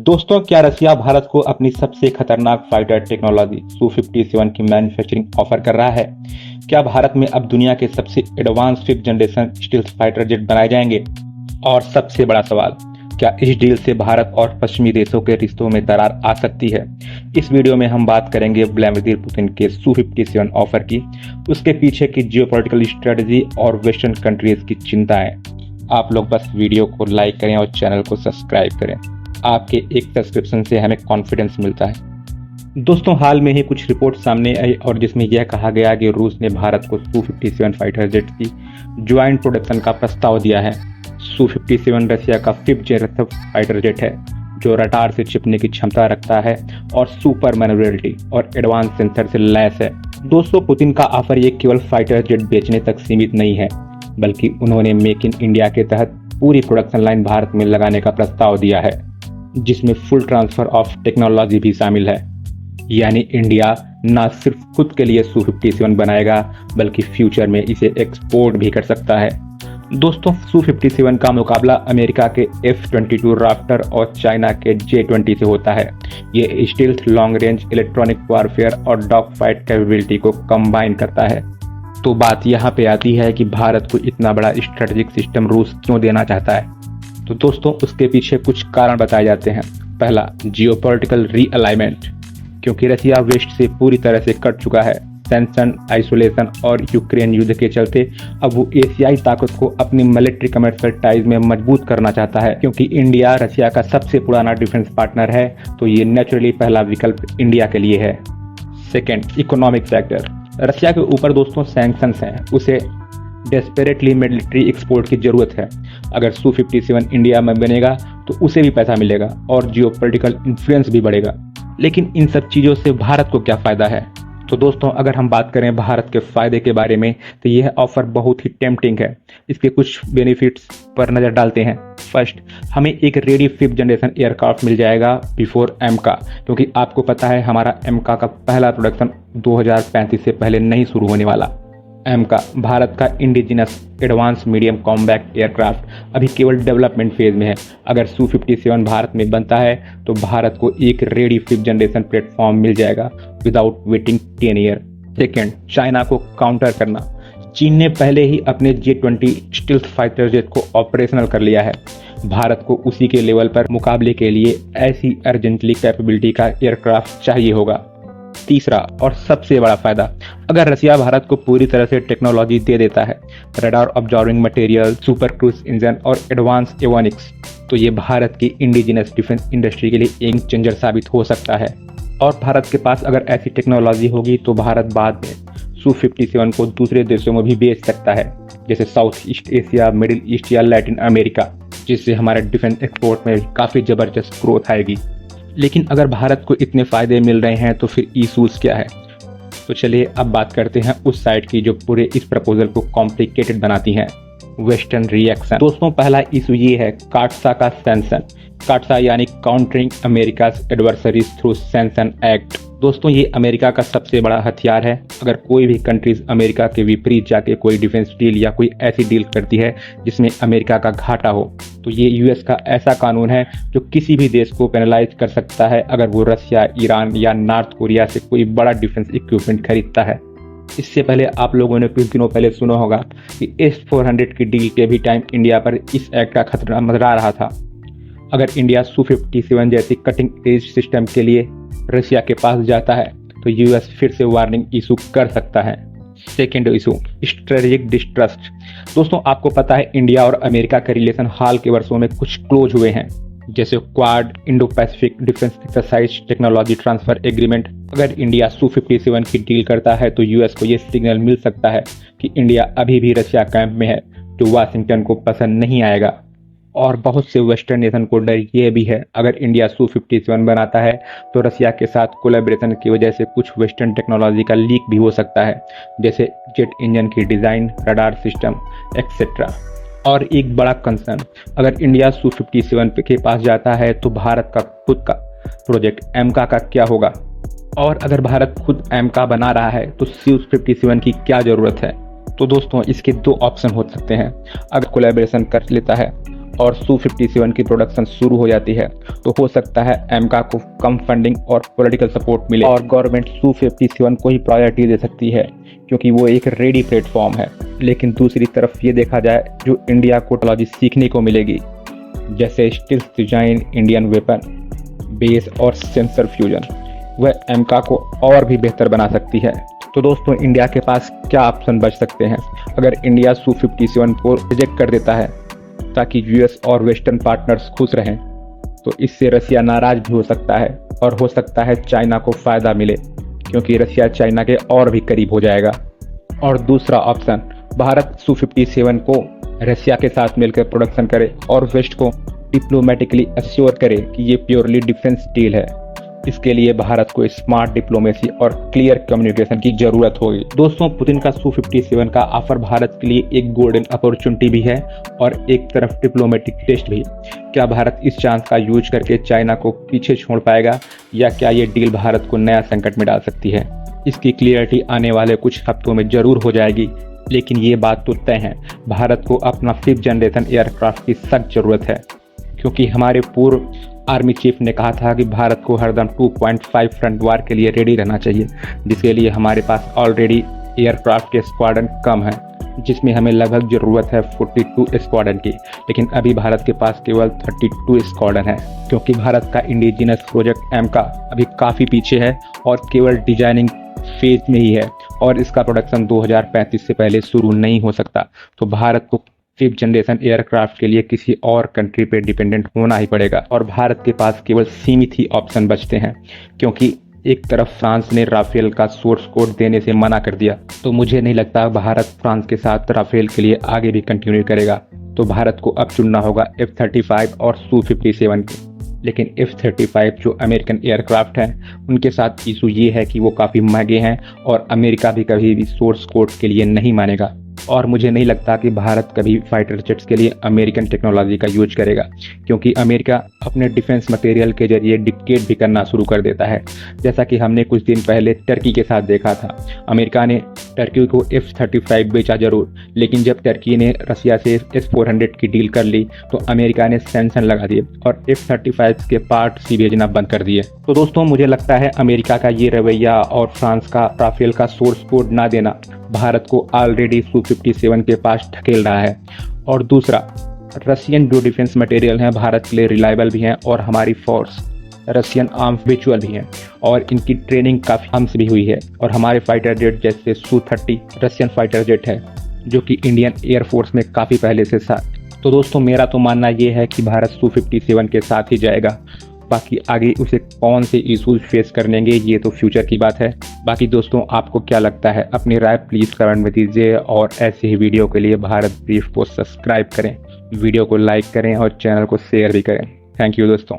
दोस्तों, क्या रसिया भारत को अपनी सबसे खतरनाक फाइटर टेक्नोलॉजी Su-57 की मैन्युफैक्चरिंग ऑफर कर रहा है? क्या भारत में अब दुनिया के सबसे advance fifth generation stealth fighter jet बनाए जाएंगे? और सबसे बड़ा सवाल, क्या इस डील से भारत और पश्चिमी देशों के रिश्तों में दरार आ सकती है? इस वीडियो में हम बात करेंगे व्लादिमीर पुतिन के Su-57 ऑफर की, उसके पीछे की जियोपॉलिटिकल स्ट्रेटजी और वेस्टर्न कंट्रीज की चिंताएं। आप लोग बस वीडियो को लाइक करें और चैनल को सब्सक्राइब करें। आपके एक सब्सक्रिप्शन से हमें कॉन्फिडेंस मिलता है। दोस्तों, हाल में ही कुछ रिपोर्ट सामने आई और जिसमें यह कहा गया कि रूस ने भारत को Su-57 फाइटर जेट की ज्वाइंट प्रोडक्शन का प्रस्ताव दिया है। Su-57 रसिया का फिफ्थ जनरेशन फाइटर जेट है जो रडार से छिपने की क्षमता रखता है और सुपर मैन्युवरेबिलिटी और एडवांस सेंसर से लैस है। दोस्तों, पुतिन का ऑफर ये केवल फाइटर जेट बेचने तक सीमित नहीं है, बल्कि उन्होंने मेक इन इंडिया के तहत पूरी प्रोडक्शन लाइन भारत में लगाने का प्रस्ताव दिया है, जिसमें फुल ट्रांसफर ऑफ टेक्नोलॉजी भी शामिल है। यानी इंडिया न सिर्फ खुद के लिए Su-57 बनाएगा, बल्कि फ्यूचर में इसे एक्सपोर्ट भी कर सकता है। दोस्तों, Su-57 का मुकाबला अमेरिका के F-22 राप्टर और चाइना के J-20 से होता है। ये stealth, long range, electronic warfare और डॉग फाइट कैपेबिलिटी को कंबाइन करता है। तो बात यहाँ पे आती है कि भारत को इतना बड़ा स्ट्रेटेजिक सिस्टम रूस क्यों देना चाहता है? तो दोस्तों, उसके पीछे कुछ कारण बताए जाते हैं। पहला, जियोपॉलिटिकल रीअलाइनमेंट, क्योंकि रसिया वेस्ट से पूरी तरह से कट चुका है। टेंशन, आइसोलेशन और यूक्रेन युद्ध के चलते अब वो एशियाई ताकत को अपनी मिलिट्री कमर्शियल टाइज में मजबूत करना चाहता है। क्योंकि इंडिया रसिया का सबसे पुराना डिफेंस पार्टनर है, तो ये नेचुरली पहला विकल्प इंडिया के लिए है। Second, economic factor. रसिया के ऊपर दोस्तों सैंक्शंस हैं, उसे डेस्परेटली मिलिट्री एक्सपोर्ट की जरूरत है। अगर Su-57 इंडिया में बनेगा तो उसे भी पैसा मिलेगा और जियोपॉलिटिकल इन्फ्लुएंस भी बढ़ेगा। लेकिन इन सब चीज़ों से भारत को क्या फ़ायदा है? तो दोस्तों, अगर हम बात करें भारत के फ़ायदे के बारे में, तो यह ऑफर बहुत ही टेम्पटिंग है। इसके कुछ बेनिफिट्स पर नज़र डालते हैं। फर्स्ट, हमें एक रेडी फिफ्थ जनरेशन एयरक्राफ्ट मिल जाएगा बिफोर एमका, क्योंकि आपको पता है हमारा एमका का पहला प्रोडक्शन 2035 से पहले नहीं शुरू होने वाला। एमका भारत का indigenous advance medium combat aircraft अभी केवल डेवलपमेंट फेज में है। अगर Su-57 भारत में बनता है तो भारत को एक रेडी फिफ्थ जनरेशन प्लेटफॉर्म मिल जाएगा without waiting 10 year. Second, China को काउंटर करना। चीन ने पहले ही अपने J-20 स्टील्थ फाइटर जेट को ऑपरेशनल कर लिया है। भारत को उसी के लेवल पर मुकाबले के लिए ऐसी अर्जेंटली कैपेबिलिटी का एयरक्राफ्ट चाहिए होगा। तीसरा और सबसे बड़ा फायदा, अगर रसिया भारत को पूरी तरह से टेक्नोलॉजी दे देता है, radar observing material, super cruise engine और एडवांस एवियोनिक्स, तो ये भारत की इंडिजिनस डिफेंस इंडस्ट्री के लिए एक चेंजर साबित हो सकता है। और भारत के पास अगर ऐसी टेक्नोलॉजी होगी तो भारत बाद में Su-57 को दूसरे देशों में भी बेच सकता है, जैसे south east Asia, middle east या लैटिन अमेरिका, जिससे हमारे डिफेंस एक्सपोर्ट में काफ़ी ज़बरदस्त ग्रोथ आएगी। लेकिन अगर भारत को इतने फ़ायदे मिल रहे हैं तो फिर इशूज़ क्या है? तो चलिए अब बात करते हैं उस साइड की जो पूरे इस प्रपोजल को कॉम्प्लिकेटेड बनाती हैं, वेस्टर्न रिएक्शन। दोस्तों, पहला इशू ये है काटसा का सैंक्शन। काटसा यानी countering America's adversaries through sanction act. दोस्तों, ये अमेरिका का सबसे बड़ा हथियार है। अगर कोई भी कंट्रीज अमेरिका के विपरीत जाके कोई डिफेंस डील या कोई ऐसी डील करती है जिसमें अमेरिका का घाटा हो, तो ये यूएस का ऐसा कानून है जो किसी भी देश को पेनलाइज कर सकता है अगर वो रसिया, ईरान या नॉर्थ कोरिया से कोई बड़ा डिफेंस इक्विपमेंट खरीदता है। इससे पहले आप लोगों ने कुछ दिनों पहले सुना होगा कि S-400 की डील के भी टाइम इंडिया पर इस एक्ट का खतरा मंडरा रहा था। अगर इंडिया Su-57 जैसी कटिंग एज सिस्टम के लिए रशिया के पास जाता है तो यूएस फिर से वार्निंग इशू कर सकता है। Second issue, strategic distrust. दोस्तों, आपको पता है इंडिया और अमेरिका के रिलेशन हाल के वर्षों में कुछ क्लोज हुए हैं, जैसे quad, Indo Pacific defence exercise, technology transfer agreement. अगर इंडिया Su-57 की डील करता है तो यूएस को ये सिग्नल मिल सकता है कि इंडिया अभी भी रशिया कैंप में है, जो वाशिंगटन को पसंद नहीं आएगा। और बहुत से वेस्टर्न नेशन को डर ये भी है, अगर इंडिया Su-57 बनाता है तो रसिया के साथ कोलैबोरेशन की वजह से कुछ वेस्टर्न टेक्नोलॉजी का लीक भी हो सकता है, जैसे जेट इंजन की डिज़ाइन, रडार सिस्टम एक्सेट्रा। और एक बड़ा कंसर्न, अगर इंडिया Su-57 के पास जाता है तो भारत का खुद का प्रोजेक्ट एमका का क्या होगा? और अगर भारत खुद एमका बना रहा है तो Su-57 की क्या ज़रूरत है? तो दोस्तों, इसके दो ऑप्शन हो सकते हैं। अगर कोलैबोरेशन कर लेता है और Su-57 की प्रोडक्शन शुरू हो जाती है तो हो सकता है अमेरिका को कम फंडिंग और पॉलिटिकल सपोर्ट मिले और गवर्नमेंट Su-57 को ही प्रायोरिटी दे सकती है क्योंकि वो एक रेडी प्लेटफॉर्म है। लेकिन दूसरी तरफ ये देखा जाए जो इंडिया को टेक्नोलॉजी सीखने को मिलेगी जैसे stills design, Indian weapon base और सेंसर फ्यूजन, वह अमेरिका को और भी बेहतर बना सकती है। तो दोस्तों इंडिया के पास क्या ऑप्शन बच सकते हैं अगर इंडिया Su-57 को रिजेक्ट कर देता है ताकि यूएस और वेस्टर्न पार्टनर्स खुश रहें, तो इससे रसिया नाराज भी हो सकता है और हो सकता है चाइना को फायदा मिले क्योंकि रसिया चाइना के और भी करीब हो जाएगा। और दूसरा ऑप्शन, भारत Su-57 को रसिया के साथ मिलकर प्रोडक्शन करे और वेस्ट को डिप्लोमेटिकली अश्योर करे कि ये प्योरली डिफेंस डील है। इसके लिए भारत को स्मार्ट डिप्लोमेसी और क्लियर कम्युनिकेशन की जरूरत होगी। दोस्तों पुतिन का Su-57 का ऑफर भारत के लिए एक गोल्डन अपॉर्चुनिटी भी है और एक तरफ डिप्लोमेटिक टेस्ट भी। क्या भारत इस चांस का यूज करके चाइना को पीछे छोड़ पाएगा या क्या ये डील भारत को नया संकट में डाल सकती है? इसकी क्लियरिटी आने वाले कुछ हफ्तों में जरूर हो जाएगी, लेकिन ये बात तो तय है भारत को अपना 5th जनरेशन एयरक्राफ्ट की सख्त जरूरत है क्योंकि हमारे पूर्व आर्मी चीफ ने कहा था कि भारत को हरदम 2.5 फ्रंट वार के लिए रेडी रहना चाहिए, जिसके लिए हमारे पास ऑलरेडी एयरक्राफ्ट के स्क्वाड्रन कम है जिसमें हमें लगभग ज़रूरत है 42 स्क्वाड्रन की। लेकिन अभी भारत के पास केवल 32 स्क्वाड्रन है क्योंकि भारत का इंडिजिनस प्रोजेक्ट एमका अभी काफ़ी पीछे है और केवल डिजाइनिंग फेज में ही है और इसका प्रोडक्शन 2035 से पहले शुरू नहीं हो सकता। तो भारत को 5th जनरेशन एयरक्राफ्ट के लिए किसी और कंट्री पे डिपेंडेंट होना ही पड़ेगा और भारत के पास केवल सीमित ही ऑप्शन बचते हैं क्योंकि एक तरफ फ्रांस ने राफेल का सोर्स कोड देने से मना कर दिया, तो मुझे नहीं लगता भारत फ्रांस के साथ राफेल के लिए आगे भी कंटिन्यू करेगा। तो भारत को अब चुनना होगा F-35 और Su-57 को। लेकिन F-35 जो अमेरिकन एयरक्राफ्ट हैं उनके साथ इशू ये है कि वो काफ़ी महंगे हैं और अमेरिका भी कभी भी सोर्स कोड के लिए नहीं मानेगा और मुझे नहीं लगता कि भारत कभी फाइटर जेट्स के लिए अमेरिकन टेक्नोलॉजी का यूज करेगा क्योंकि अमेरिका अपने डिफेंस मटेरियल के जरिए डिक्टेट भी करना शुरू कर देता है, जैसा कि हमने कुछ दिन पहले टर्की के साथ देखा था। अमेरिका ने टर्की को F-35 बेचा जरूर, लेकिन जब टर्की ने रसिया से S-400 की डील कर ली तो अमेरिका ने सैंक्शन लगा दिए और F-35 के पार्ट्स ही भेजना बंद कर दिए। तो दोस्तों मुझे लगता है अमेरिका का ये रवैया और फ्रांस का राफेल का सोर्स कोड ना देना भारत को ऑलरेडी Su-57 के पास ढकेल रहा है। और दूसरा, रशियन जो डिफेंस मटेरियल हैं भारत के लिए रिलायबल भी हैं और हमारी फोर्स रशियन आर्म्स विचुअल भी हैं और इनकी ट्रेनिंग काफ़ी आर्म्स भी हुई है और हमारे फाइटर जेट जैसे Su-30 रशियन फाइटर जेट है जो कि इंडियन एयरफोर्स में काफ़ी पहले से साथ। तो दोस्तों मेरा तो मानना ये है कि भारत Su-57 के साथ ही जाएगा, बाकी आगे उसे कौन से इशूज फेस करेंगे ये तो फ्यूचर की बात है। बाकी दोस्तों आपको क्या लगता है, अपनी राय प्लीज़ कमेंट में दीजिए और ऐसे ही वीडियो के लिए भारत ब्रीफ को सब्सक्राइब करें, वीडियो को लाइक करें और चैनल को शेयर भी करें। थैंक यू दोस्तों।